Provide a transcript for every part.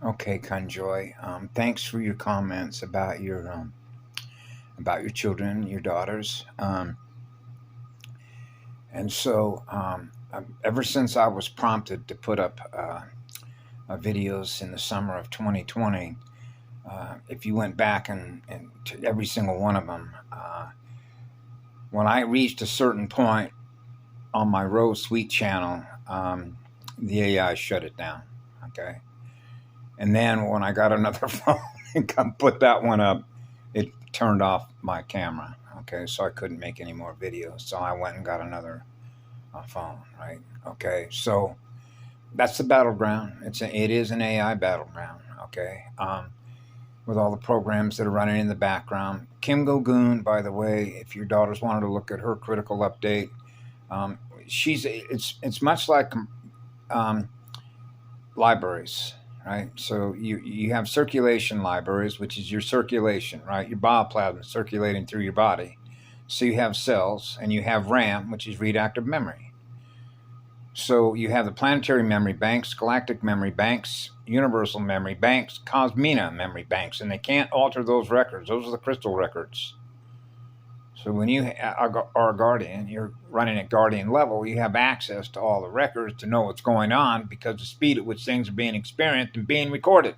Okay, Conjoy. Thanks for your comments about your children, your daughters. Ever since I was prompted to put up videos in the summer of 2020, if you went back and to every single one of them, when I reached a certain point on my Rose Sweet channel, the AI shut it down. Okay. And then when I got another phone and put that one up, it turned off my camera. Okay, so I couldn't make any more videos. So I went and got another phone. Right. Okay, so that's the battleground. It is an AI battleground. Okay, with all the programs that are running in the background. Kim Gogoon, by the way, if your daughters wanted to look at her critical update, um, it's much like um, libraries, right? So you have circulation libraries, which is your circulation, right? Your bioplasma circulating through your body. So you have cells, and you have RAM, which is read active memory. So you have the planetary memory banks, galactic memory banks, universal memory banks, cosmina memory banks, and they can't alter those records. Those are the crystal records. So when you are a guardian, you're running at guardian level, you have access to all the records to know what's going on because the speed at which things are being experienced and being recorded.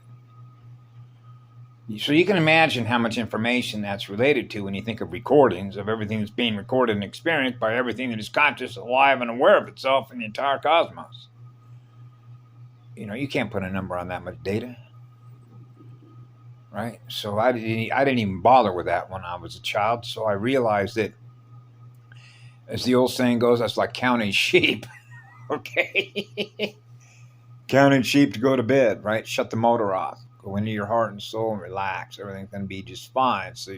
So you can imagine how much information that's related to when you think of recordings of everything that's being recorded and experienced by everything that is conscious, alive, and aware of itself in the entire cosmos. You can't put a number on that much data. Right? So I didn't even bother with that when I was a child. So I realized that, as the old saying goes, that's like counting sheep. Okay, counting sheep to go to bed. Right? Shut the motor off. Go into your heart and soul and relax. Everything's going to be just fine. So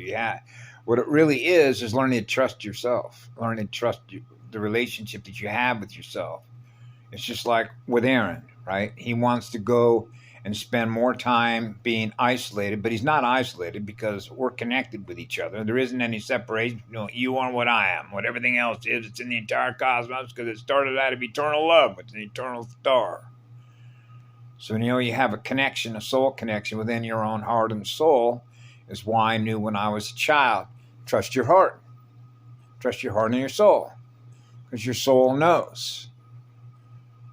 what it really is learning to trust yourself. Learning to trust the relationship that you have with yourself. It's just like with Aaron, right? He wants to go and spend more time being isolated, but he's not isolated because we're connected with each other. There isn't any separation. You are what I am. What everything else is, it's in the entire cosmos because it started out of eternal love. It's an eternal star. So, you have a connection, a soul connection within your own heart and soul is why I knew when I was a child, trust your heart. Trust your heart and your soul because your soul knows.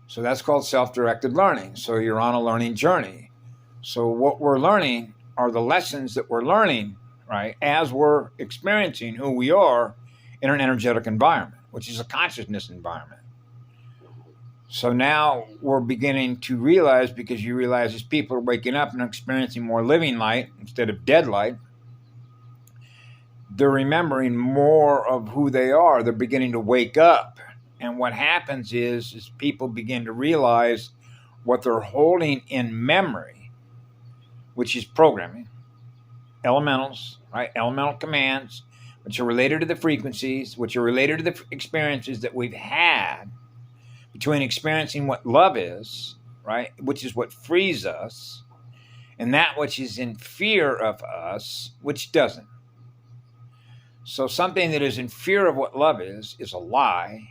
So that's called self-directed learning. So you're on a learning journey. So what we're learning are the lessons that we're learning, right, as we're experiencing who we are in an energetic environment, which is a consciousness environment. So now we're beginning to realize, because you realize as people are waking up and experiencing more living light instead of dead light, they're remembering more of who they are. They're beginning to wake up. And what happens is people begin to realize what they're holding in memory, which is programming, elementals, right? Elemental commands, which are related to the frequencies, which are related to the experiences that we've had between experiencing what love is, right? Which is what frees us, and that which is in fear of us, which doesn't. So something that is in fear of what love is a lie,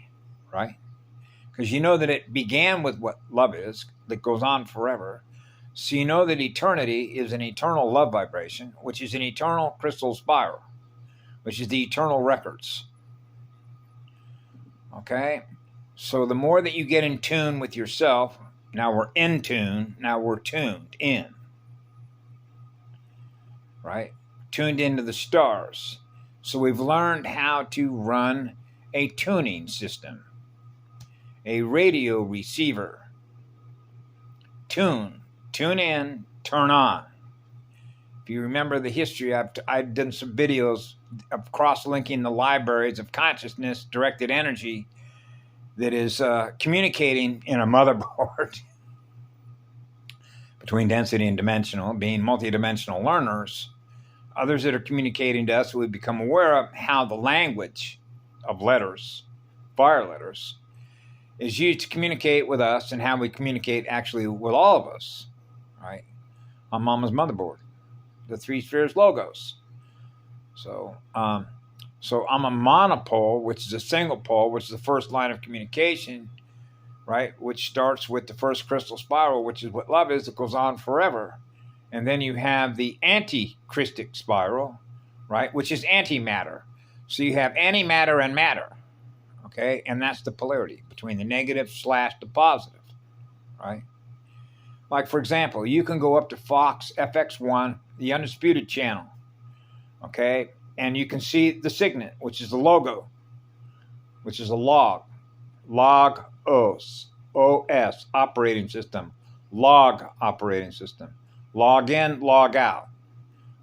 right? Because you know that it began with what love is, that goes on forever. So you know that eternity is an eternal love vibration, which is an eternal crystal spiral, which is the eternal records. Okay? So the more that you get in tune with yourself, now we're in tune, now we're tuned in. Right? Tuned into the stars. So we've learned how to run a tuning system. A radio receiver. Tune in, turn on. If you remember the history, I've done some videos of cross-linking the libraries of consciousness, directed energy, that is communicating in a motherboard between density and dimensional, being multidimensional learners. Others that are communicating to us, we become aware of how the language of letters, fire letters, is used to communicate with us, and how we communicate actually with all of us, right? On Mama's motherboard, the three spheres logos. So I'm a monopole, which is a single pole, which is the first line of communication right? Which starts with the first crystal spiral, which is what love is. It goes on forever. And then you have the anti-crystic spiral, right? Which is antimatter. So you have antimatter and matter, okay? And that's the polarity between the negative / the positive, right? Like, for example, you can go up to Fox FX1, the Undisputed channel, okay? And you can see the signet, which is the logo, which is a log OS operating system, log operating system. Log in, log out.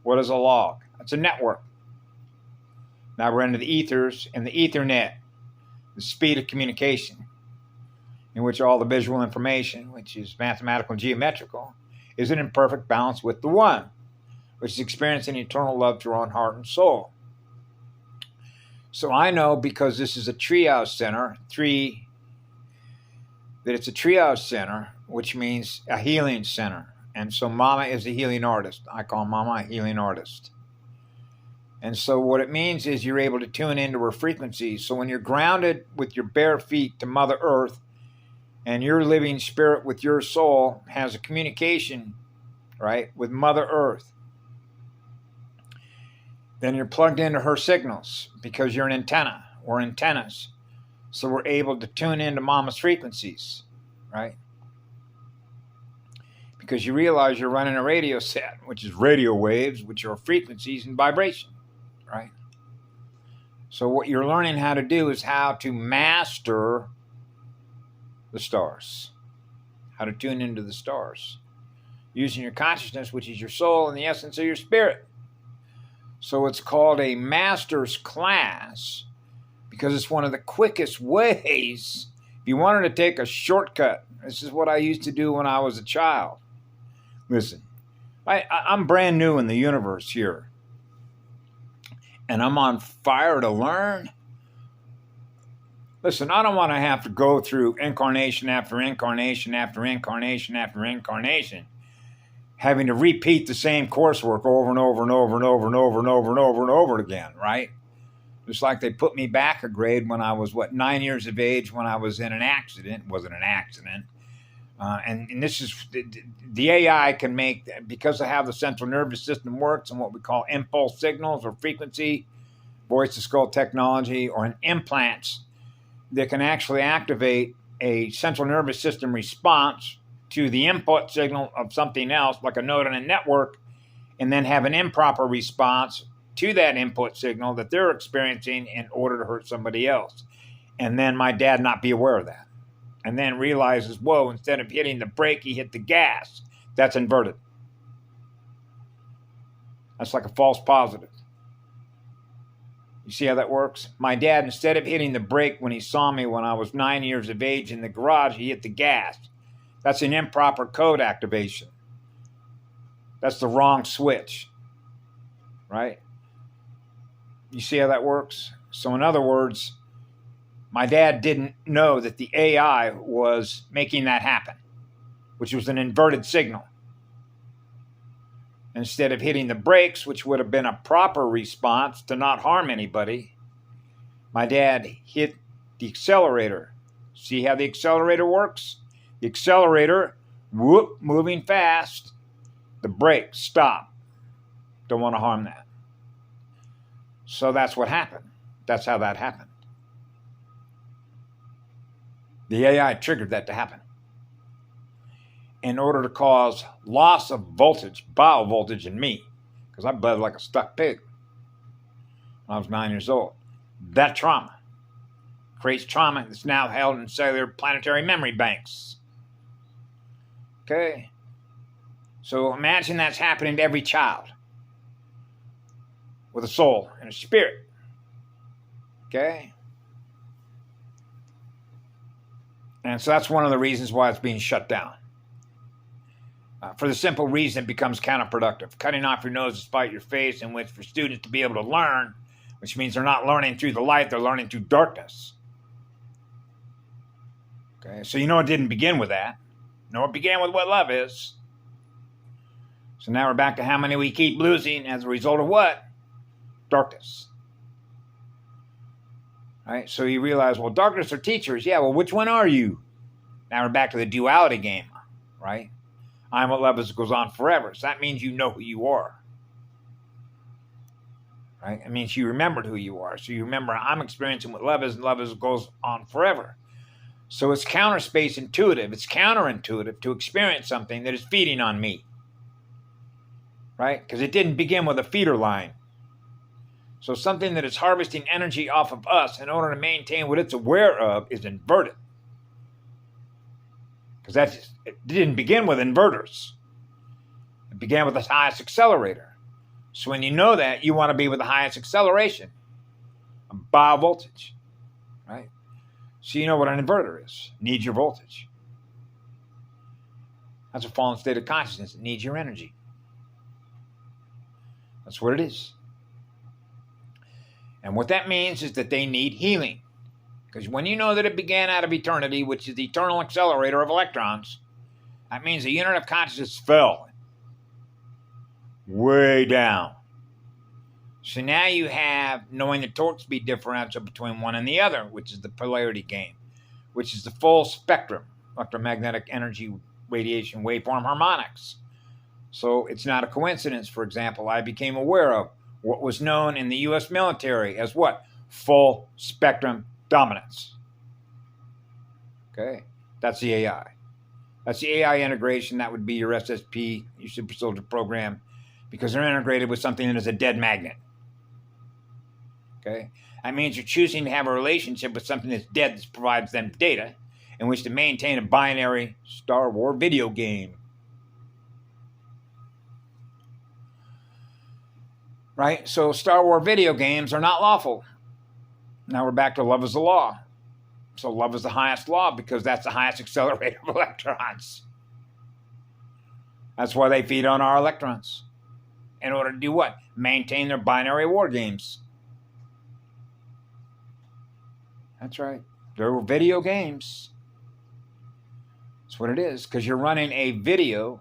What is a log? It's a network. Now we're into the ethers and the Ethernet, the speed of communication, in which all the visual information, which is mathematical and geometrical, is in imperfect balance with the one, which is experiencing eternal love to your own heart and soul. So I know, because this is a triage center, that it's a triage center, which means a healing center. And so Mama is a healing artist. I call Mama a healing artist. And so what it means is you're able to tune into her frequencies. So when you're grounded with your bare feet to Mother Earth, and your living spirit with your soul has a communication, right, with Mother Earth, then you're plugged into her signals because you're an antenna. We're antennas. So we're able to tune into Mama's frequencies, right? Because you realize you're running a radio set, which is radio waves, which are frequencies and vibration, right? So what you're learning how to do is how to master the stars, how to tune into the stars, using your consciousness, which is your soul and the essence of your spirit. So it's called a master's class because it's one of the quickest ways. If you wanted to take a shortcut, this is what I used to do when I was a child. Listen, I'm brand new in the universe here, and I'm on fire to learn. Listen, I don't want to have to go through incarnation after incarnation after incarnation after incarnation, having to repeat the same coursework over and over and over and over and over and over and over and over again, right? Just like they put me back a grade when I was, 9 years of age, when I was in an accident. It wasn't an accident. And this is, the AI can make, because of how the central nervous system works and what we call impulse signals or frequency, voice to skull technology, or an implants that can actually activate a central nervous system response to the input signal of something else, like a node on a network, and then have an improper response to that input signal that they're experiencing in order to hurt somebody else. And then my dad not be aware of that. And then realizes, whoa, instead of hitting the brake, he hit the gas. That's inverted. That's like a false positive. You see how that works? My dad, instead of hitting the brake when he saw me when I was 9 years of age in the garage, he hit the gas. That's an improper code activation. That's the wrong switch, right? You see how that works? So in other words, my dad didn't know that the AI was making that happen, which was an inverted signal. Instead of hitting the brakes, which would have been a proper response to not harm anybody, my dad hit the accelerator. See how the accelerator works? The accelerator, whoop, moving fast. The brake, stop. Don't want to harm that. So that's what happened. That's how that happened. The AI triggered that to happen in order to cause loss of voltage, bowel voltage in me, because I bled like a stuck pig when I was 9 years old. That trauma creates trauma that's now held in cellular planetary memory banks. Okay? So imagine that's happening to every child with a soul and a spirit. Okay? And so that's one of the reasons why it's being shut down. For the simple reason it becomes counterproductive. Cutting off your nose to spite your face, in which for students to be able to learn, which means they're not learning through the light, they're learning through darkness. Okay, so it didn't begin with that. It began with what love is. So now we're back to how many we keep losing as a result of what? Darkness. All right, so you realize, well, darkness are teachers. Yeah, well, which one are you? Now we're back to the duality game, right? I'm what love is goes on forever. So that means you know who you are. Right? It means you remembered who you are. So you remember I'm experiencing what love is, and love is goes on forever. So it's counter space intuitive. It's counterintuitive to experience something that is feeding on me. Right? Because it didn't begin with a feeder line. So something that is harvesting energy off of us in order to maintain what it's aware of is inverted. Because it didn't begin with inverters. It began with the highest accelerator. So when you know that, you want to be with the highest acceleration, a biovoltage, right? So you know what an inverter is. It needs your voltage. That's a fallen state of consciousness. It needs your energy. That's what it is. And what that means is that they need healing. Because when you know that it began out of eternity, which is the eternal accelerator of electrons, that means the unit of consciousness fell way down. So now you have knowing the torque speed differential between one and the other, which is the polarity game, which is the full spectrum, electromagnetic energy, radiation, waveform, harmonics. So it's not a coincidence, for example, I became aware of what was known in the U.S. military as what? Full spectrum dominance. Okay? That's the AI. That's the AI integration. That would be your SSP, your super soldier program, because they're integrated with something that is a dead magnet. Okay? That means you're choosing to have a relationship with something that's dead that provides them data in which to maintain a binary Star Wars video game. Right? So Star Wars video games are not lawful. Now we're back to love is the law. So love is the highest law because that's the highest accelerator of electrons. That's why they feed on our electrons. In order to do what? Maintain their binary war games. That's right. They're video games. That's what it is. Because you're running a video,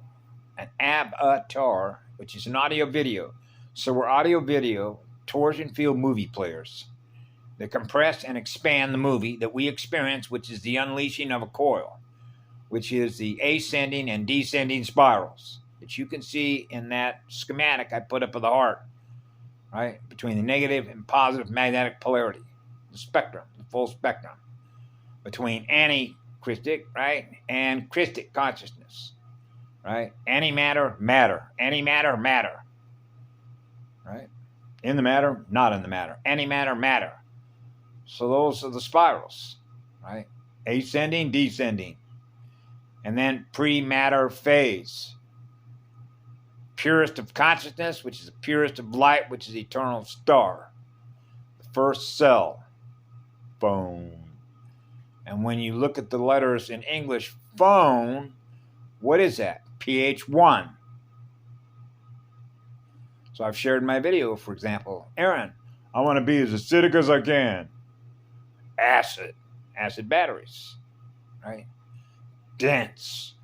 an avatar, which is an audio video. So we're audio video torsion field movie players. They compress and expand the movie that we experience, which is the unleashing of a coil, which is the ascending and descending spirals that you can see in that schematic I put up of the heart, right? Between the negative and positive magnetic polarity, the spectrum, the full spectrum, between anti-Christic, right, and Christic consciousness, right? Antimatter, matter. Antimatter, matter, right? In the matter, not in the matter. Antimatter, matter. So those are the spirals, right? Ascending, descending. And then pre-matter phase. Purest of consciousness, which is the purest of light, which is the eternal star. The first cell. Phone. And when you look at the letters in English, phone, what is that? pH1. So I've shared in my video, for example, Aaron, I want to be as acidic as I can. Acid batteries, right? Dense.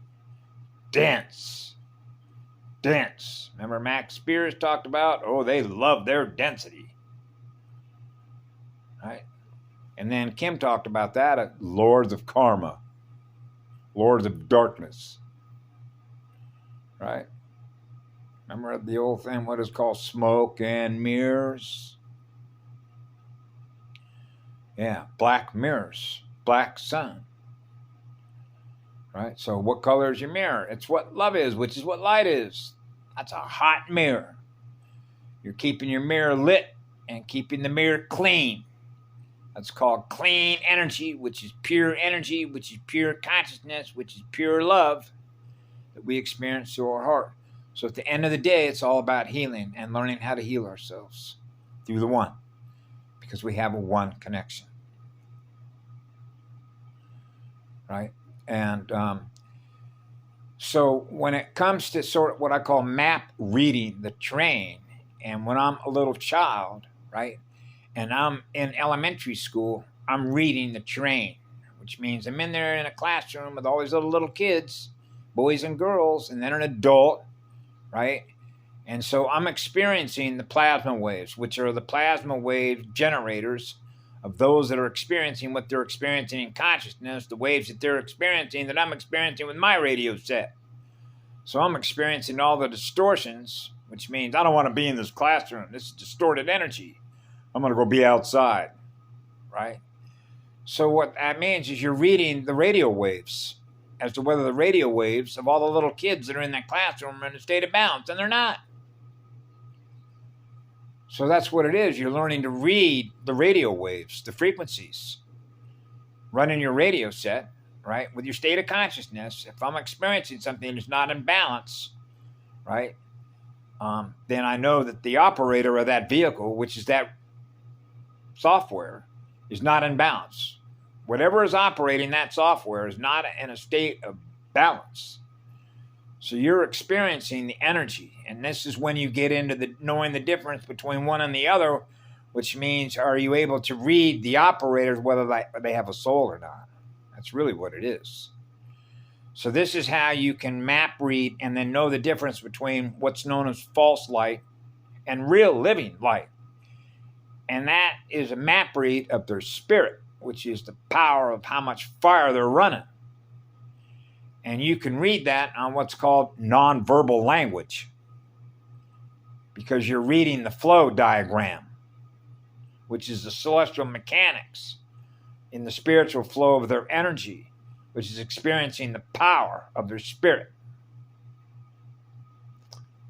Remember Max Spears talked about, they love their density, right? And then Kim talked about that at Lords of Karma, Lords of Darkness, right? Remember the old thing, what is called smoke and mirrors? Yeah, black mirrors, black sun. Right? So what color is your mirror? It's what love is, which is what light is. That's a hot mirror. You're keeping your mirror lit and keeping the mirror clean. That's called clean energy, which is pure energy, which is pure consciousness, which is pure love that we experience through our heart. So at the end of the day, it's all about healing and learning how to heal ourselves through the one. Because we have a one connection, right? And so when it comes to sort of what I call map reading the terrain, and when I'm a little child, right, and I'm in elementary school, I'm reading the terrain, which means I'm in there in a classroom with all these little kids, boys and girls, and then an adult, right? And so I'm experiencing the plasma waves, which are the plasma wave generators of those that are experiencing what they're experiencing in consciousness, the waves that they're experiencing that I'm experiencing with my radio set. So I'm experiencing all the distortions, which means I don't want to be in this classroom. This is distorted energy. I'm going to go be outside, right? So what that means is you're reading the radio waves as to whether the radio waves of all the little kids that are in that classroom are in a state of balance, and they're not. So that's what it is. You're learning to read the radio waves, the frequencies, running your radio set, right, with your state of consciousness. If I'm experiencing something that's not in balance, right, then I know that the operator of that vehicle, which is that software, is not in balance. Whatever is operating that software is not in a state of balance. So you're experiencing the energy, and this is when you get into the knowing the difference between one and the other, which means are you able to read the operators whether they have a soul or not. That's really what it is. So this is how you can map read and then know the difference between what's known as false light and real living light. And that is a map read of their spirit, which is the power of how much fire they're running. And you can read that on what's called nonverbal language, because you're reading the flow diagram, which is the celestial mechanics in the spiritual flow of their energy, which is experiencing the power of their spirit.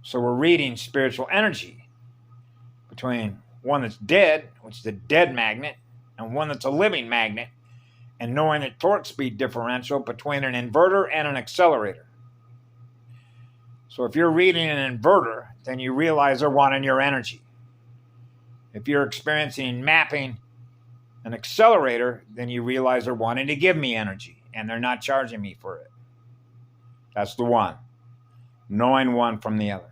So we're reading spiritual energy between one that's dead, which is a dead magnet, and one that's a living magnet, and knowing the torque speed differential between an inverter and an accelerator. So if you're reading an inverter, then you realize they're wanting your energy. If you're experiencing mapping an accelerator, then you realize they're wanting to give me energy, and they're not charging me for it. That's the one. Knowing one from the other.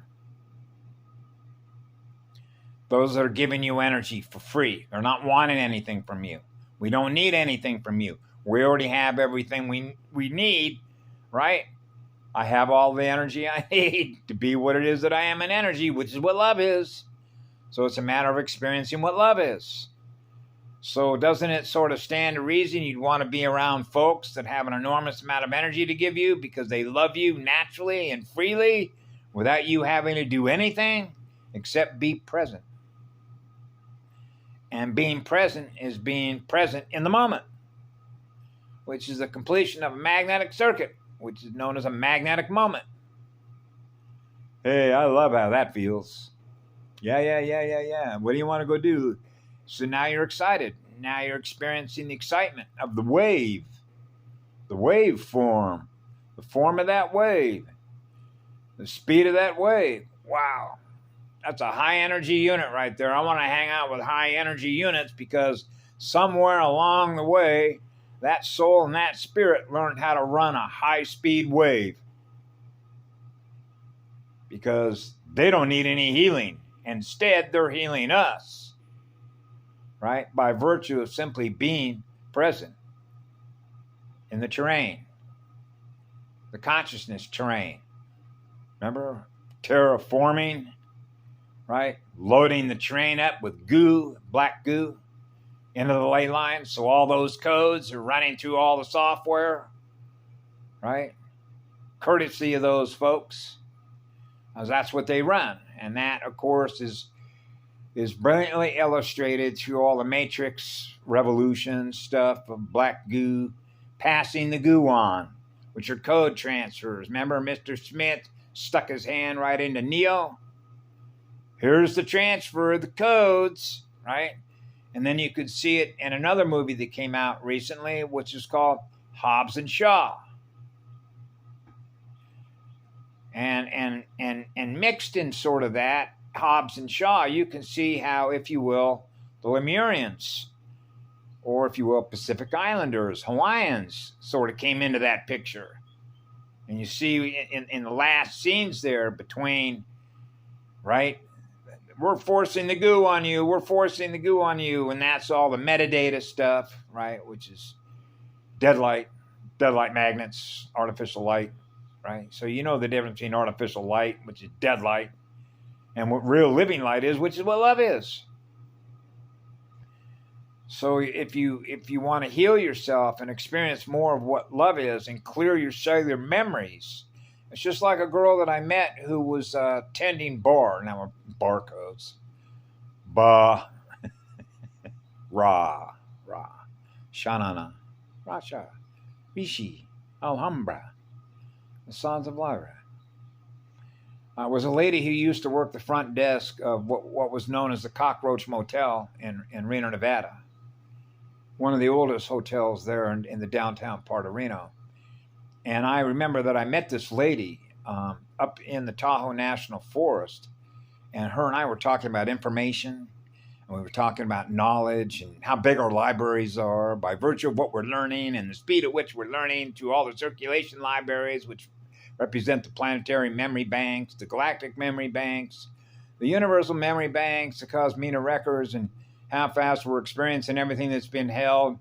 Those that are giving you energy for free. They're not wanting anything from you. We don't need anything from you. We already have everything we need, right? I have all the energy I need to be what it is that I am in energy, which is what love is. So it's a matter of experiencing what love is. So doesn't it sort of stand to reason you'd want to be around folks that have an enormous amount of energy to give you because they love you naturally and freely without you having to do anything except be present? And being present is being present in the moment, which is the completion of a magnetic circuit, which is known as a magnetic moment. Hey, I love how that feels. Yeah. What do you want to go do? So now you're excited. Now you're experiencing the excitement of the wave form, the form of that wave, the speed of that wave. Wow. That's a high energy unit right there. I want to hang out with high energy units because somewhere along the way, that soul and that spirit learned how to run a high speed wave because they don't need any healing. Instead, they're healing us, right? By virtue of simply being present in the terrain, the consciousness terrain. Remember terraforming? Right? Loading the train up with goo, black goo, into the ley line. So all those codes are running through all the software. Right? Courtesy of those folks. As that's what they run. And that, of course, is brilliantly illustrated through all the matrix revolution stuff of black goo, passing the goo on, which are code transfers. Remember Mr. Smith stuck his hand right into Neo? Here's the transfer of the codes, right? And then you could see it in another movie that came out recently, which is called Hobbs and Shaw. And mixed in sort of that, Hobbs and Shaw, you can see how, if you will, the Lemurians, or if you will, Pacific Islanders, Hawaiians, sort of came into that picture. And you see in the last scenes there between, right? We're forcing the goo on you. We're forcing the goo on you. And that's all the metadata stuff, right? Which is dead light magnets, artificial light, right? So you know the difference between artificial light, which is dead light, and what real living light is, which is what love is. So if you want to heal yourself and experience more of what love is and clear your cellular memories, it's just like a girl that I met who was tending bar. Now, barcodes. Ba, ra, ra, shanana, racha, rishi, alhambra, the sons of Lyra. Was a lady who used to work the front desk of what was known as the Cockroach Motel in Reno, Nevada. One of the oldest hotels there in the downtown part of Reno. And I remember that I met this lady up in the Tahoe National Forest, and her and I were talking about information, and we were talking about knowledge and how big our libraries are by virtue of what we're learning and the speed at which we're learning through all the circulation libraries, which represent the planetary memory banks, the galactic memory banks, the universal memory banks, the Cosmina records, and how fast we're experiencing everything that's been held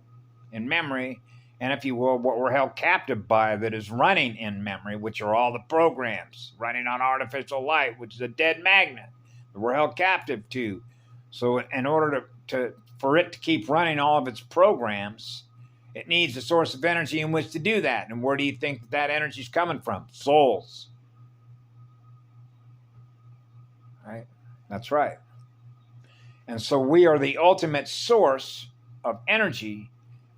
in memory, and if you will, what we're held captive by that is running in memory, which are all the programs running on artificial light, which is a dead magnet that we're held captive to. So in order for it to keep running all of its programs, it needs a source of energy in which to do that. And where do you think that energy is coming from? Souls. Right? That's right. And so we are the ultimate source of energy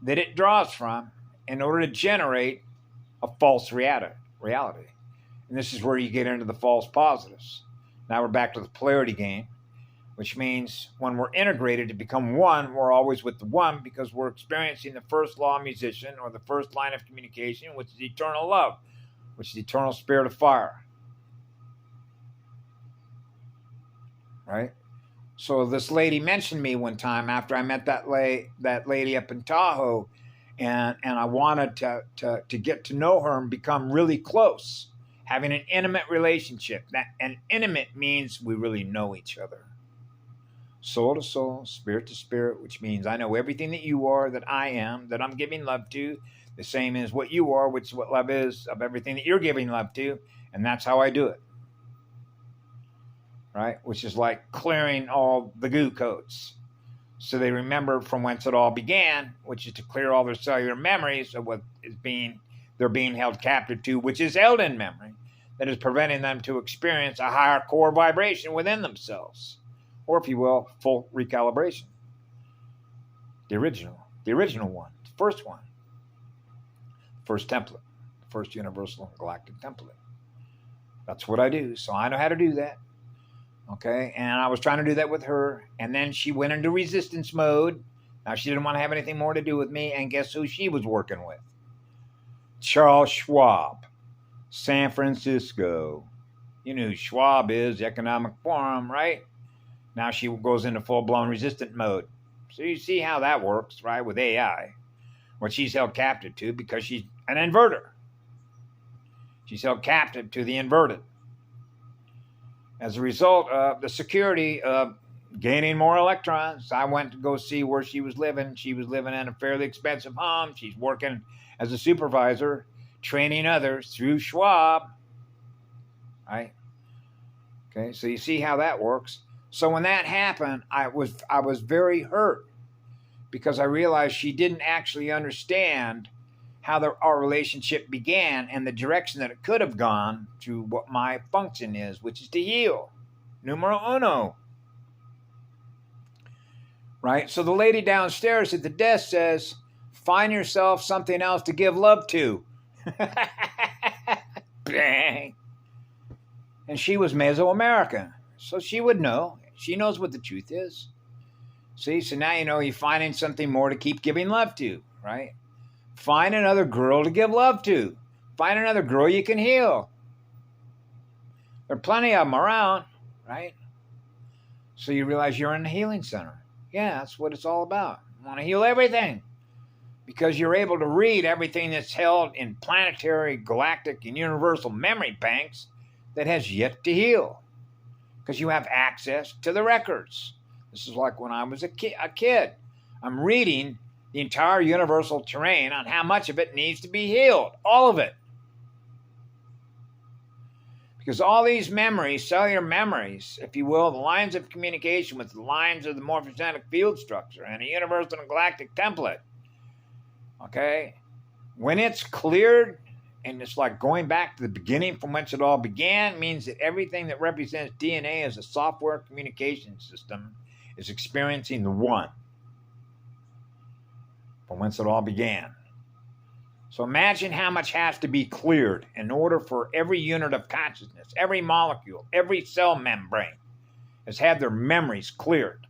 that it draws from in order to generate a false reality. And this is where you get into the false positives. Now we're back to the polarity game, which means when we're integrated to become one, we're always with the one because we're experiencing the first law of musician or the first line of communication, which is eternal love, which is the eternal spirit of fire. Right? So this lady mentioned me one time after I met that lady up in Tahoe, and I wanted to get to know her and become really close, having an intimate relationship. And intimate means we really know each other. Soul to soul, spirit to spirit, which means I know everything that you are, that I am, that I'm giving love to, the same as what you are, which is what love is of everything that you're giving love to, and that's how I do it. Right? Which is like clearing all the goo codes. So they remember from whence it all began, which is to clear all their cellular memories of what they're being held captive to, which is held in memory, that is preventing them to experience a higher core vibration within themselves. Or if you will, full recalibration. The original one, the first one. First template, first universal galactic template. That's what I do. So I know how to do that. Okay, and I was trying to do that with her, and then she went into resistance mode. Now she didn't want to have anything more to do with me, and guess who she was working with? Charles Schwab, San Francisco. You know who Schwab is, the Economic Forum, right? Now she goes into full-blown resistant mode. So you see how that works, right, with AI. What she's held captive to because she's an inverter. She's held captive to the inverted. As a result of the security of gaining more electrons, I went to go see where she was living. She was living in a fairly expensive home. She's working as a supervisor, training others through Schwab. Right? Okay, so you see how that works. So when that happened, I was very hurt because I realized she didn't actually understand how our relationship began and the direction that it could have gone to what my function is, which is to heal. Numero uno. Right? So the lady downstairs at the desk says, find yourself something else to give love to. Bang. And she was Mesoamerican, so she would know. She knows what the truth is. See, so now you know you're finding something more to keep giving love to, right? Find another girl to give love to. Find another girl you can heal. There are plenty of them around, right? So you realize you're in a healing center. Yeah, that's what it's all about. You want to heal everything because you're able to read everything that's held in planetary, galactic, and universal memory banks that has yet to heal because you have access to the records. This is like when I was a kid. I'm reading the entire universal terrain on how much of it needs to be healed. All of it. Because all these memories, cellular memories, if you will, the lines of communication with the lines of the morphogenetic field structure and a universal and galactic template, okay, when it's cleared, and it's like going back to the beginning from whence it all began, means that everything that represents DNA as a software communication system is experiencing the one from whence it all began. So imagine how much has to be cleared in order for every unit of consciousness, every molecule, every cell membrane has had their memories cleared.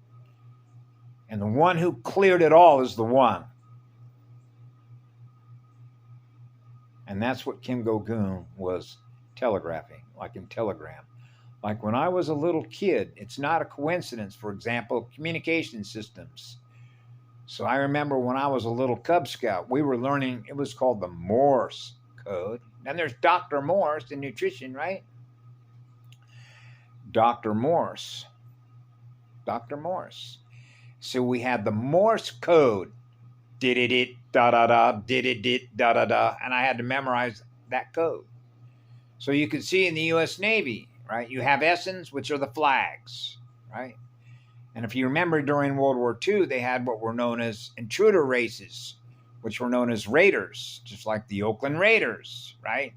And the one who cleared it all is the one. And that's what Kim Go-Goon was telegraphing, like in Telegram. Like when I was a little kid, it's not a coincidence, for example, communication systems. So I remember when I was a little Cub Scout, we were learning, it was called the Morse code. And there's Dr. Morse in nutrition, right? Dr. Morse. Dr. Morse. So we had the Morse code. Did-it-it, da-da-da, did-it-it, da-da-da. And I had to memorize that code. So you can see in the U.S. Navy, right, you have SNs, which are the flags, right? And if you remember during World War II, they had what were known as intruder races, which were known as raiders, just like the Oakland Raiders, right?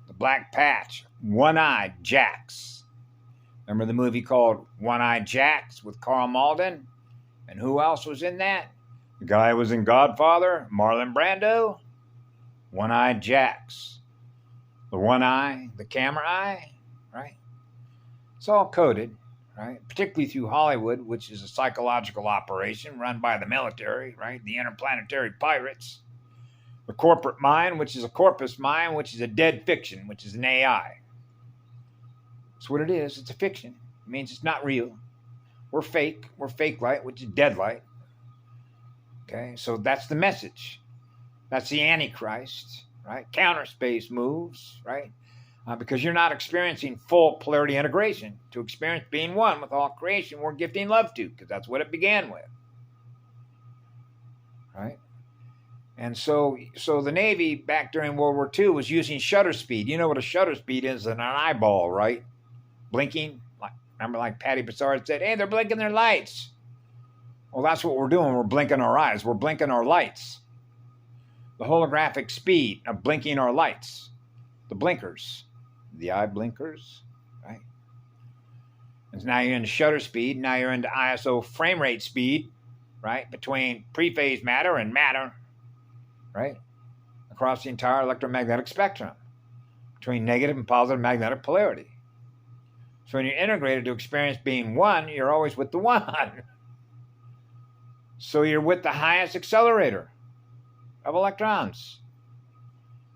The Black Patch, One-Eyed Jacks. Remember the movie called One-Eyed Jacks with Carl Malden? And who else was in that? The guy who was in Godfather, Marlon Brando. One-Eyed Jacks. The one eye, the camera eye, right? It's all coded. Right? Particularly through Hollywood, which is a psychological operation run by the military, right? The interplanetary pirates. The corporate mind, which is a corpus mind, which is a dead fiction, which is an AI. That's what it is. It's a fiction. It means it's not real. We're fake. We're fake light, which is dead light. Okay, so that's the message. That's the Antichrist, right? Counter space moves, right? Because you're not experiencing full polarity integration. To experience being one with all creation, we're gifting love to, because that's what it began with. Right? And so the Navy back during World War II was using shutter speed. You know what a shutter speed is in an eyeball, right? Blinking. Remember like Patty Bessard said, hey, they're blinking their lights. Well, that's what we're doing. We're blinking our eyes. We're blinking our lights. The holographic speed of blinking our lights. The blinkers. The eye blinkers, right? And now you're into shutter speed. Now you're into ISO frame rate speed, right? Between pre-phase matter and matter, right? Across the entire electromagnetic spectrum. Between negative and positive magnetic polarity. So when you're integrated to experience being one, you're always with the one. So you're with the highest accelerator of electrons.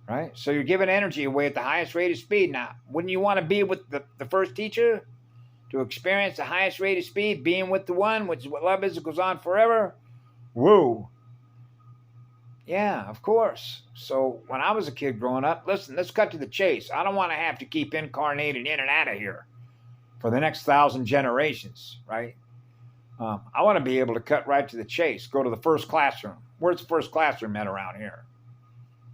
Right? So you're giving energy away at the highest rate of speed. Now, wouldn't you want to be with the first teacher to experience the highest rate of speed, being with the one, which is what love is, it goes on forever? Woo. Yeah, of course. So when I was a kid growing up, listen, let's cut to the chase. I don't want to have to keep incarnated in and out of here for the next 1,000 generations, right? I want to be able to cut right to the chase, go to the first classroom. Where's the first classroom at around here?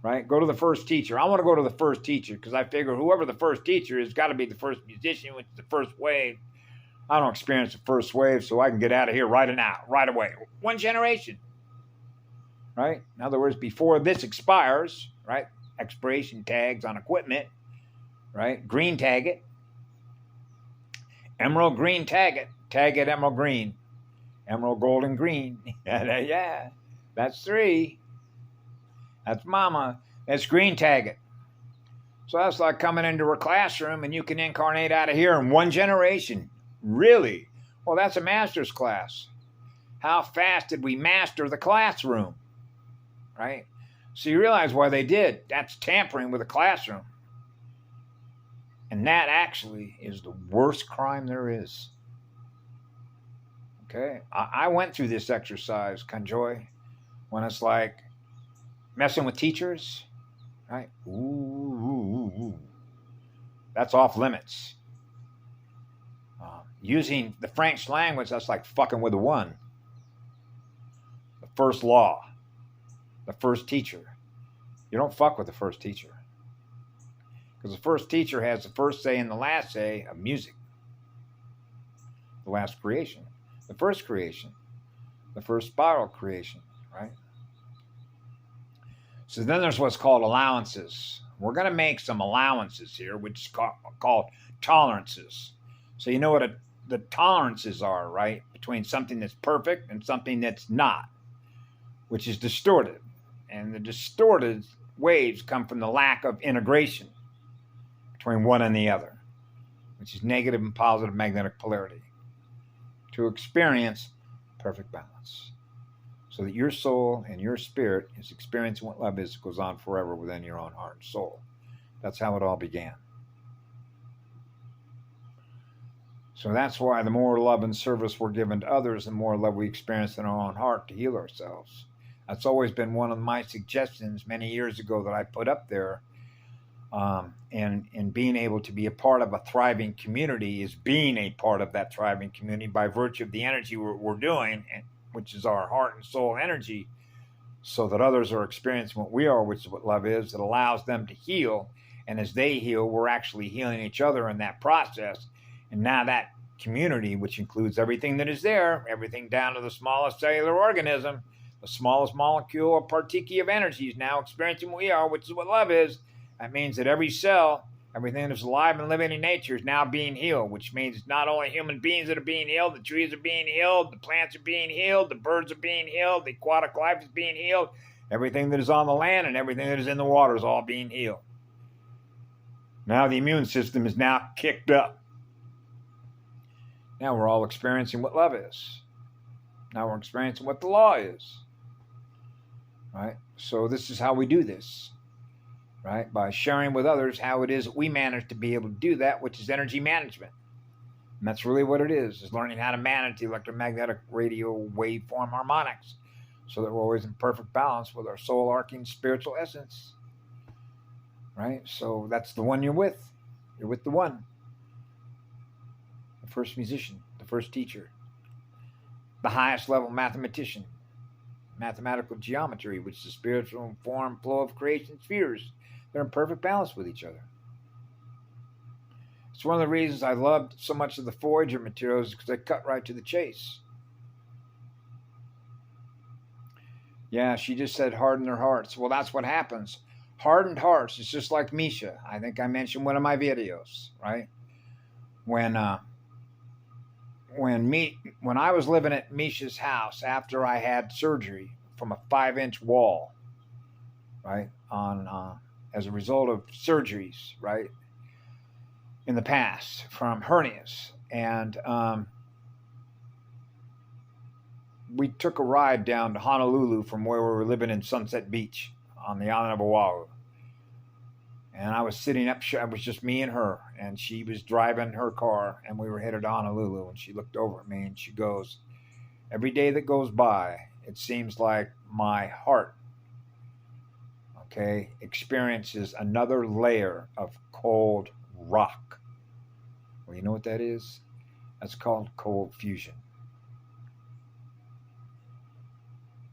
Right? Go to the first teacher. I want to go to the first teacher because I figure whoever the first teacher is got to be the first musician, which is the first wave. I don't experience the first wave, so I can get out of here right away. One generation. Right? In other words, before this expires, right? Expiration tags on equipment, right? Green tag it. Emerald green tag it. Tag it emerald green. Emerald gold and green. Yeah. That's 3. That's mama. That's green tag it. So that's like coming into a classroom and you can incarnate out of here in one generation. Really? Well, that's a master's class. How fast did we master the classroom? Right? So you realize why they did. That's tampering with a classroom. And that actually is the worst crime there is. Okay? I went through this exercise, Conjoy, when it's like, messing with teachers, right? Ooh. That's off limits. Using the French language, that's like fucking with the one. The first law. The first teacher. You don't fuck with the first teacher. Because the first teacher has the first say and the last say of music. The last creation. The first creation. The first spiral creation, right? So then there's what's called allowances. We're going to make some allowances here, which is called tolerances. So you know what the tolerances are, right? Between something that's perfect and something that's not, which is distorted. And the distorted waves come from the lack of integration between one and the other, which is negative and positive magnetic polarity, to experience perfect balance. So that your soul and your spirit is experiencing what love is, goes on forever within your own heart and soul. That's how it all began. So that's why the more love and service we're given to others, the more love we experience in our own heart to heal ourselves. That's always been one of my suggestions many years ago that I put up there. And being able to be a part of a thriving community is being a part of that thriving community by virtue of the energy we're doing, which is our heart and soul energy, so that others are experiencing what we are, which is what love is. It allows them to heal. And as they heal, we're actually healing each other in that process. And now that community, which includes everything that is there, everything down to the smallest cellular organism, the smallest molecule or particle of energy, is now experiencing what we are, which is what love is. That means that every cell, everything that's alive and living in nature is now being healed, which means it's not only human beings that are being healed, the trees are being healed, the plants are being healed, the birds are being healed, the aquatic life is being healed, everything that is on the land and everything that is in the water is all being healed. Now the immune system is now kicked up. Now we're all experiencing what love is. Now we're experiencing what the law is. Right? So this is how we do this. Right? By sharing with others how it is that we manage to be able to do that, which is energy management. And that's really what it is learning how to manage the electromagnetic radio waveform harmonics so that we're always in perfect balance with our soul arcing spiritual essence. Right? So that's the one you're with. You're with the one. The first musician, the first teacher, the highest level mathematician, mathematical geometry, which is the spiritual form flow of creation spheres. They're in perfect balance with each other. It's one of the reasons I loved so much of the Voyager materials, because they cut right to the chase. Yeah, she just said harden their hearts. Well, that's what happens. Hardened hearts. It's just like Misha. I think I mentioned one of my videos, right? When I was living at Misha's house after I had surgery from a 5-inch wall, right, as a result of surgeries, right, in the past from hernias. And we took a ride down to Honolulu from where we were living in Sunset Beach on the island of Oahu. And I was sitting up, it was just me and her, and she was driving her car, and we were headed to Honolulu, and she looked over at me and she goes, every day that goes by, it seems like my heart, okay, experiences another layer of cold rock. Well, you know what that is? That's called cold fusion.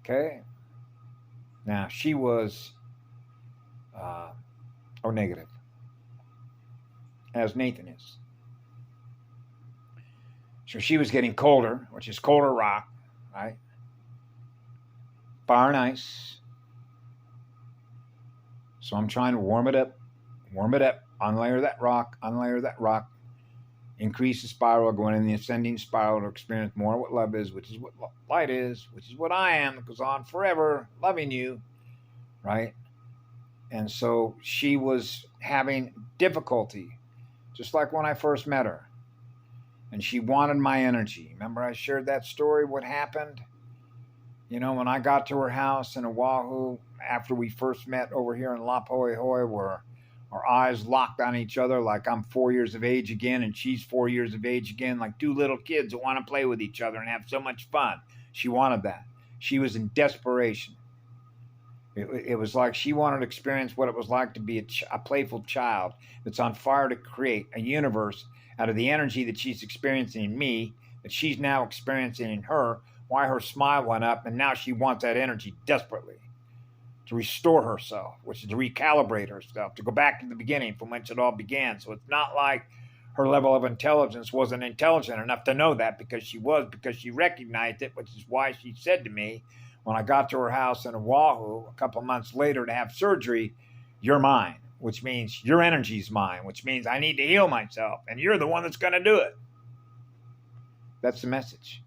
Okay? Now, she was negative, as Nathan is. So she was getting colder, which is colder rock, right? Fire and ice. So I'm trying to warm it up, unlayer that rock, increase the spiral, going in the ascending spiral to experience more of what love is, which is what light is, which is what I am, that goes on forever, loving you, right? And so she was having difficulty, just like when I first met her. And she wanted my energy. Remember I shared that story, what happened? You know, when I got to her house in Oahu, after we first met over here in La Poehoi, where our eyes locked on each other like I'm 4 years of age again and she's 4 years of age again, like two little kids that want to play with each other and have so much fun. She wanted that. She was in desperation. It was like she wanted to experience what it was like to be a playful child that's on fire to create a universe out of the energy that she's experiencing in me, that she's now experiencing in her, why her smile went up, and now she wants that energy desperately. to restore herself, which is to recalibrate herself, to go back to the beginning from whence it all began. So it's not like her level of intelligence wasn't intelligent enough to know that, because she recognized it, which is why she said to me when I got to her house in Oahu a couple of months later to have surgery, "You're mine," which means your energy's mine, which means I need to heal myself, and you're the one that's going to do it. That's the message.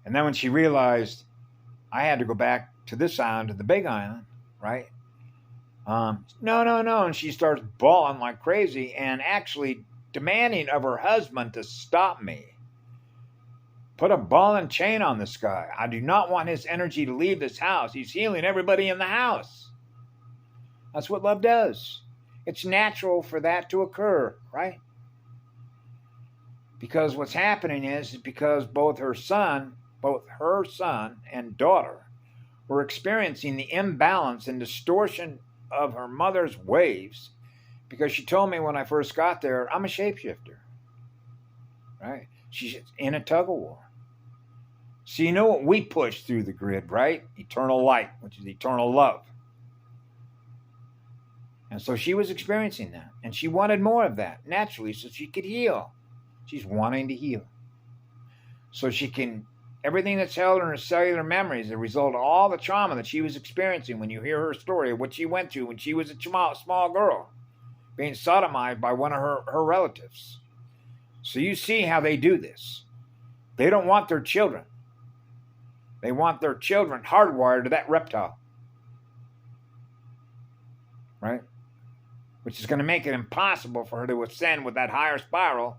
And then when she realized I had to go back to this island, to the Big Island, right? No. And she starts bawling like crazy and actually demanding of her husband to stop me. Put a ball and chain on this guy. I do not want his energy to leave this house. He's healing everybody in the house. That's what love does. It's natural for that to occur, right? Because what's happening is because both her son and daughter were experiencing the imbalance and distortion of her mother's waves, because she told me when I first got there, I'm a shapeshifter, right? She's in a tug of war. So you know what we push through the grid, right? Eternal light, which is eternal love. And so she was experiencing that, and she wanted more of that naturally so she could heal. She's wanting to heal. So she can, everything that's held in her cellular memory is a result of all the trauma that she was experiencing. When you hear her story of what she went through when she was a small girl, being sodomized by one of her relatives. So you see how they do this. They don't want their children. They want their children hardwired to that reptile, right? Which is going to make it impossible for her to ascend with that higher spiral,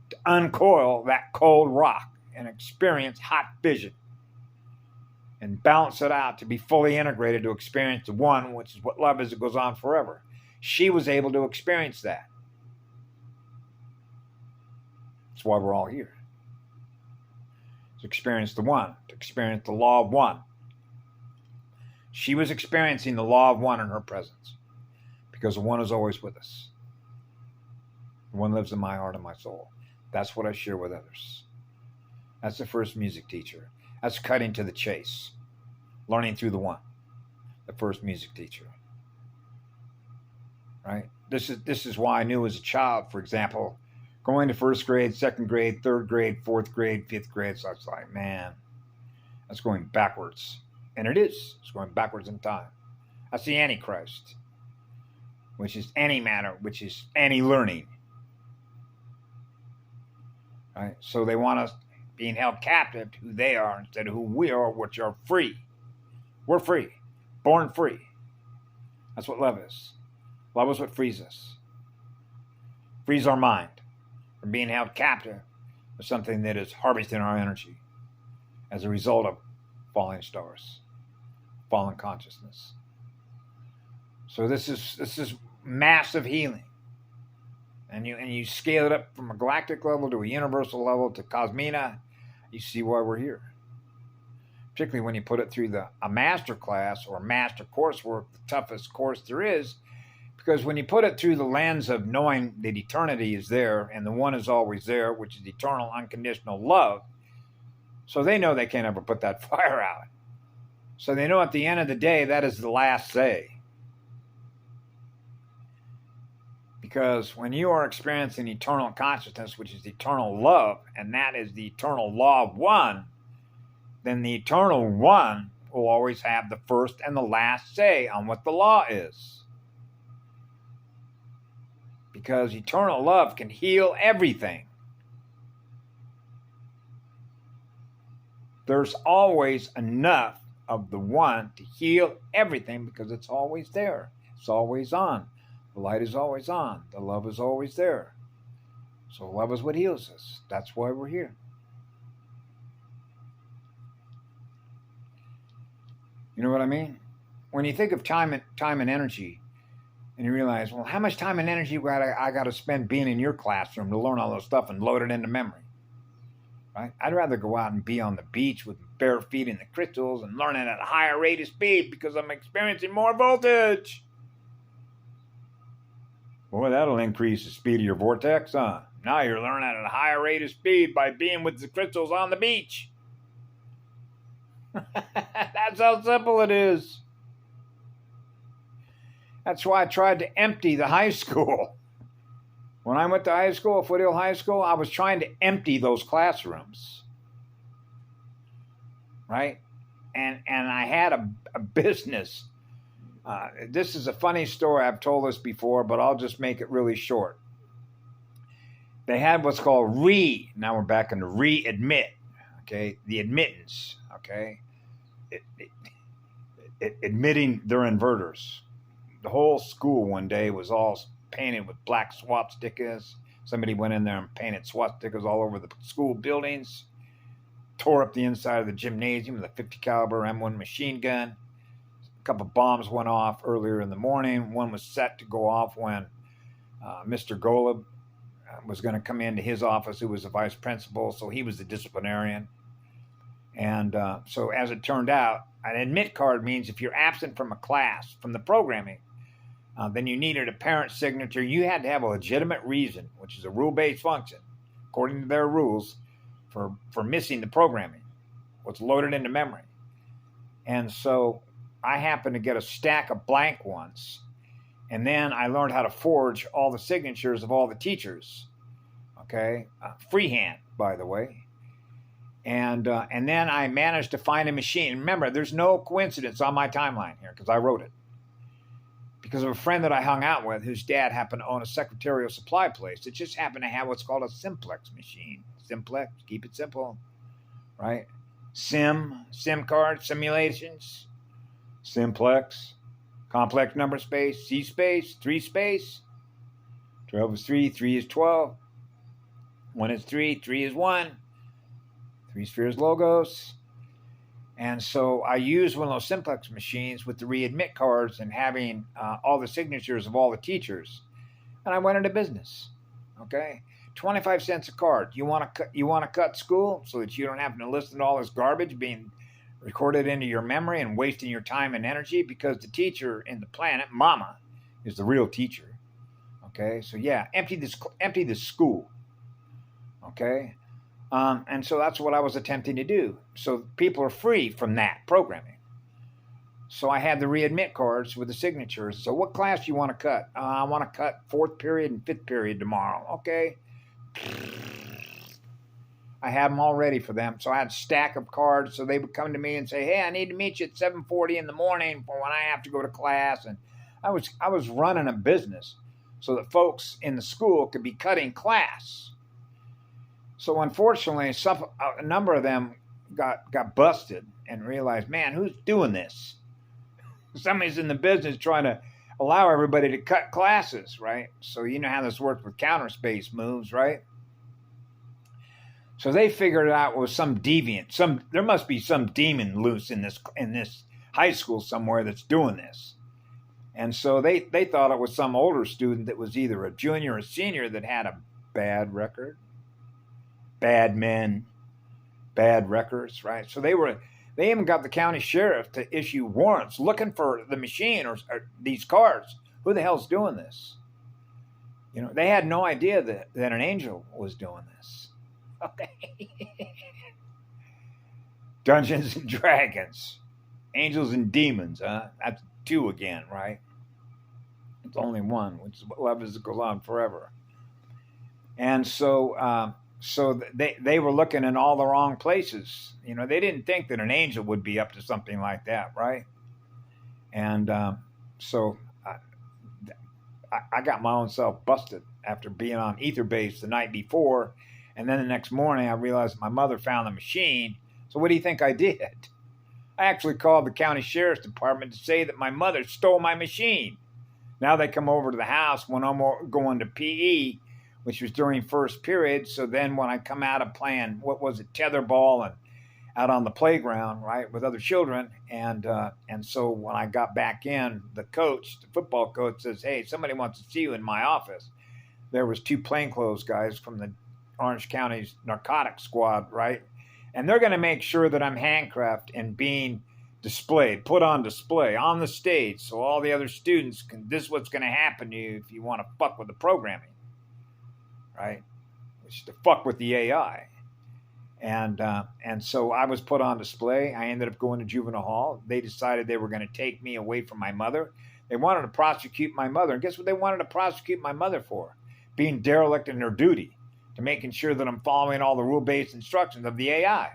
to uncoil that cold rock and experience hot vision and balance it out to be fully integrated to experience the one, which is what love is. It goes on forever. She was able to experience that. That's why we're all here. To experience the one, to experience the law of one. She was experiencing the law of one in her presence, because the one is always with us. The one lives in my heart and my soul. That's what I share with others. That's the first music teacher. That's cutting to the chase. Learning through the one. The first music teacher. Right? This is why I knew as a child, for example, going to first grade, second grade, third grade, fourth grade, fifth grade. So I was like, man, that's going backwards. And it is. It's going backwards in time. That's the Antichrist, which is antimatter, which is anti-learning. Right? So they want us being held captive to who they are instead of who we are, which are free. We're free. Born free. That's what love is. Love is what frees us. Frees our mind from being held captive to something that is harvesting our energy as a result of falling stars, fallen consciousness. So this is massive healing. And you scale it up from a galactic level to a universal level to Cosmina, you see why we're here. Particularly when you put it through a master class or master coursework, the toughest course there is, because when you put it through the lens of knowing that eternity is there and the one is always there, which is eternal unconditional love, so they know they can't ever put that fire out. So they know at the end of the day, that is the last say. Because when you are experiencing eternal consciousness, which is eternal love, and that is the eternal law of one, then the eternal one will always have the first and the last say on what the law is. Because eternal love can heal everything. There's always enough of the one to heal everything because it's always there. It's always on. The light is always on. The love is always there. So love is what heals us. That's why we're here. You know what I mean? When you think of time and energy, and you realize, well, how much time and energy I got to spend being in your classroom to learn all this stuff and load it into memory, right? I'd rather go out and be on the beach with bare feet in the crystals and learning at a higher rate of speed because I'm experiencing more voltage. Boy, that'll increase the speed of your vortex, huh? Now you're learning at a higher rate of speed by being with the crystals on the beach. That's how simple it is. That's why I tried to empty the high school. When I went to high school, Foothill High School, I was trying to empty those classrooms, right? And I had a business. This is a funny story. I've told this before, but I'll just make it really short. They had what's called now we're back into readmit, okay? The admittance, okay? Admitting their inverters. The whole school one day was all painted with black swastikas. Somebody went in there and painted swastikas all over the school buildings, tore up the inside of the gymnasium with a 50 caliber M1 machine gun. A couple of bombs went off earlier in the morning. One was set to go off when Mr. Golub was going to come into his office, who was the vice principal, so he was the disciplinarian. And so as it turned out, an admit card means if you're absent from a class, from the programming, then you needed a parent signature. You had to have a legitimate reason, which is a rule-based function, according to their rules, for missing the programming, what's loaded into memory. And so I happened to get a stack of blank ones, and then I learned how to forge all the signatures of all the teachers, okay? Freehand, by the way. And then I managed to find a machine. Remember, there's no coincidence on my timeline here because I wrote it. Because of a friend that I hung out with whose dad happened to own a secretarial supply place that just happened to have what's called a simplex machine. Simplex, keep it simple, right? SIM card, simulations, simplex, complex number space, C space, 3 space. 12 is 3, 3 is 12. 1 is 3, 3 is 1. 3 spheres logos. And so I used one of those simplex machines with the readmit cards and having all the signatures of all the teachers. And I went into business. Okay, 25 cents a card. You want to cut school so that you don't have to listen to all this garbage being recorded into your memory and wasting your time and energy, because the teacher in the planet, Mama, is the real teacher. Okay, so yeah, empty this school. Okay. And so that's what I was attempting to do. So people are free from that programming. So I had the readmit cards with the signatures. So what class do you want to cut? I want to cut 4th period and 5th period tomorrow. Okay. I had them all ready for them. So I had a stack of cards. So they would come to me and say, hey, I need to meet you at 7:40 in the morning for when I have to go to class. And I was running a business so that folks in the school could be cutting class. So unfortunately, a number of them got busted and realized, man, who's doing this? Somebody's in the business trying to allow everybody to cut classes, right? So you know how this works with counter space moves, right? So they figured it out was some deviant. There must be some demon loose in this high school somewhere that's doing this. And so they thought it was some older student that was either a junior or senior that had a bad record. Bad men, bad records, right? So they even got the county sheriff to issue warrants looking for the machine or these cards. Who the hell's doing this? You know, they had no idea that an angel was doing this. Okay. Dungeons and Dragons, angels and demons, huh? That's 2 again, right? It's only 1, which is what love is, it goes on forever. And so, they were looking in all the wrong places. You know, they didn't think that an angel would be up to something like that, right? And so I got my own self busted after being on ether base the night before, and then the next morning I realized my mother found the machine. So what do you think I did? I actually called the county sheriff's department to say that my mother stole my machine. Now they come over to the house when I'm going to PE, which was during first period. So then when I come out of playing, tetherball and out on the playground, right, with other children. And so when I got back in, the football coach says, hey, somebody wants to see you in my office. There was 2 plainclothes guys from the Orange County's narcotics squad, right? And they're going to make sure that I'm handcuffed and being put on display on the stage. So all the other students this is what's going to happen to you if you want to fuck with the programming. Right, which is to fuck with the AI, and so I was put on display. I ended up going to juvenile hall. They decided they were going to take me away from my mother. They wanted to prosecute my mother. And guess what they wanted to prosecute my mother for? Being derelict in their duty to making sure that I'm following all the rule-based instructions of the AI.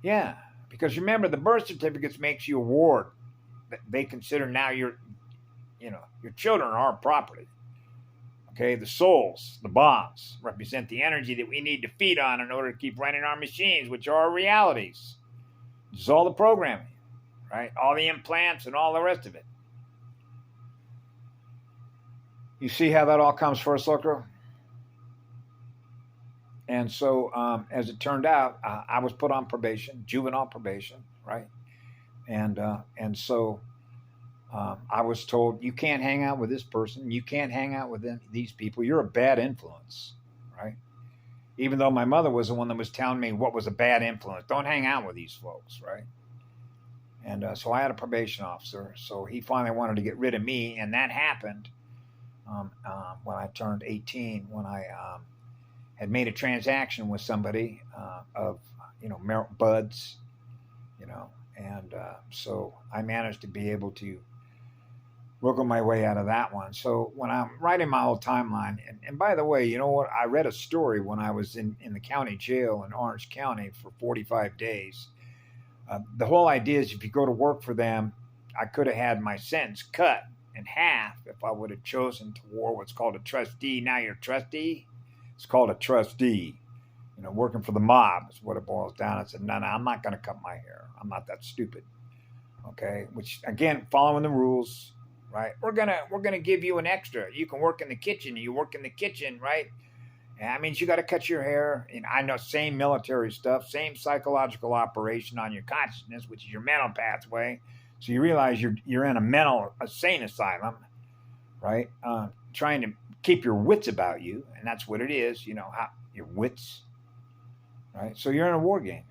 Yeah, because remember, the birth certificates makes you a ward. They consider now your children are our property. Okay, the souls, the bonds, represent the energy that we need to feed on in order to keep running our machines, which are our realities. This is all the programming, right? All the implants and all the rest of it. You see how that all comes first, looker? And so, as it turned out, I was put on probation, juvenile probation, right? And so I was told, you can't hang out with this person. You can't hang out with these people. You're a bad influence, right? Even though my mother was the one that was telling me what was a bad influence. Don't hang out with these folks, right? And so I had a probation officer. So he finally wanted to get rid of me. And that happened when I turned 18, when I had made a transaction with somebody of, buds, and so I managed to be able to wiggle my way out of that one. So when I'm writing my whole timeline, and by the way, you know what? I read a story when I was in the county jail in Orange County for 45 days. The whole idea is if you go to work for them, I could have had my sentence cut in half if I would have chosen to wear what's called a trustee. Now you're a trustee. It's called a trustee. Working for the mob is what it boils down. I said, no, I'm not going to cut my hair. I'm not that stupid. Okay, which again, following the rules, right? We're gonna give you an extra. You can work in the kitchen. You work in the kitchen, right? And that means you got to cut your hair. And I know, same military stuff, same psychological operation on your consciousness, which is your mental pathway. So you realize you're in a sane asylum, right? Trying to keep your wits about you, and that's what it is. Your wits, right? So you're in a war game.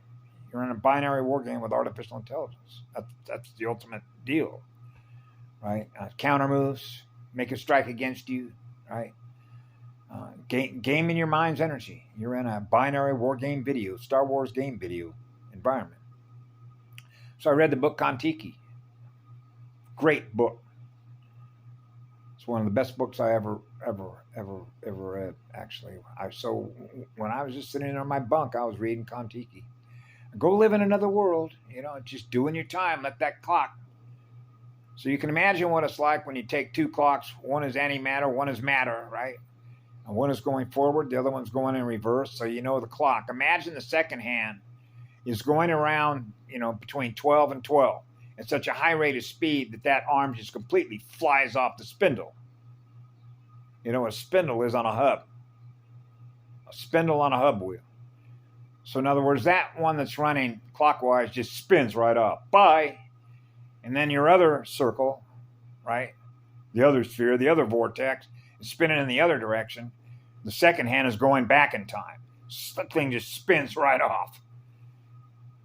You're in a binary war game with artificial intelligence. That's the ultimate deal, right? Counter moves, make a strike against you, right? Game in your mind's energy. You're in a binary war game video, Star Wars game video environment. So I read the book Kon-Tiki. Great book. It's one of the best books I ever read, actually. So when I was just sitting in on my bunk, I was reading Kon-Tiki. Go live in another world, just doing your time. Let that clock. So you can imagine what it's like when you take two clocks. One is antimatter, one is matter, right? And one is going forward, the other one's going in reverse. So the clock. Imagine the second hand is going around, between 12 and 12 at such a high rate of speed that arm just completely flies off the spindle. A spindle is on a hub. A spindle on a hub wheel. So in other words, that one that's running clockwise just spins right off. Bye. And then your other circle, right? The other sphere, the other vortex is spinning in the other direction. The second hand is going back in time. That thing just spins right off.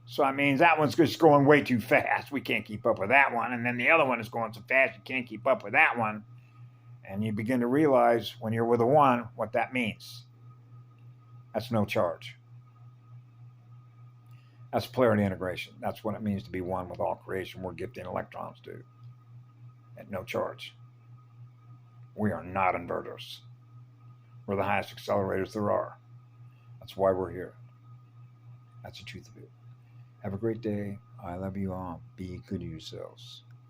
So that means that one's just going way too fast. We can't keep up with that one. And then the other one is going so fast you can't keep up with that one. And you begin to realize when you're with a one what that means. That's no charge. That's polarity integration. That's what it means to be one with all creation. We're gifting electrons to at no charge. We are not inverters. We're the highest accelerators there are. That's why we're here. That's the truth of it. Have a great day. I love you all. Be good to yourselves.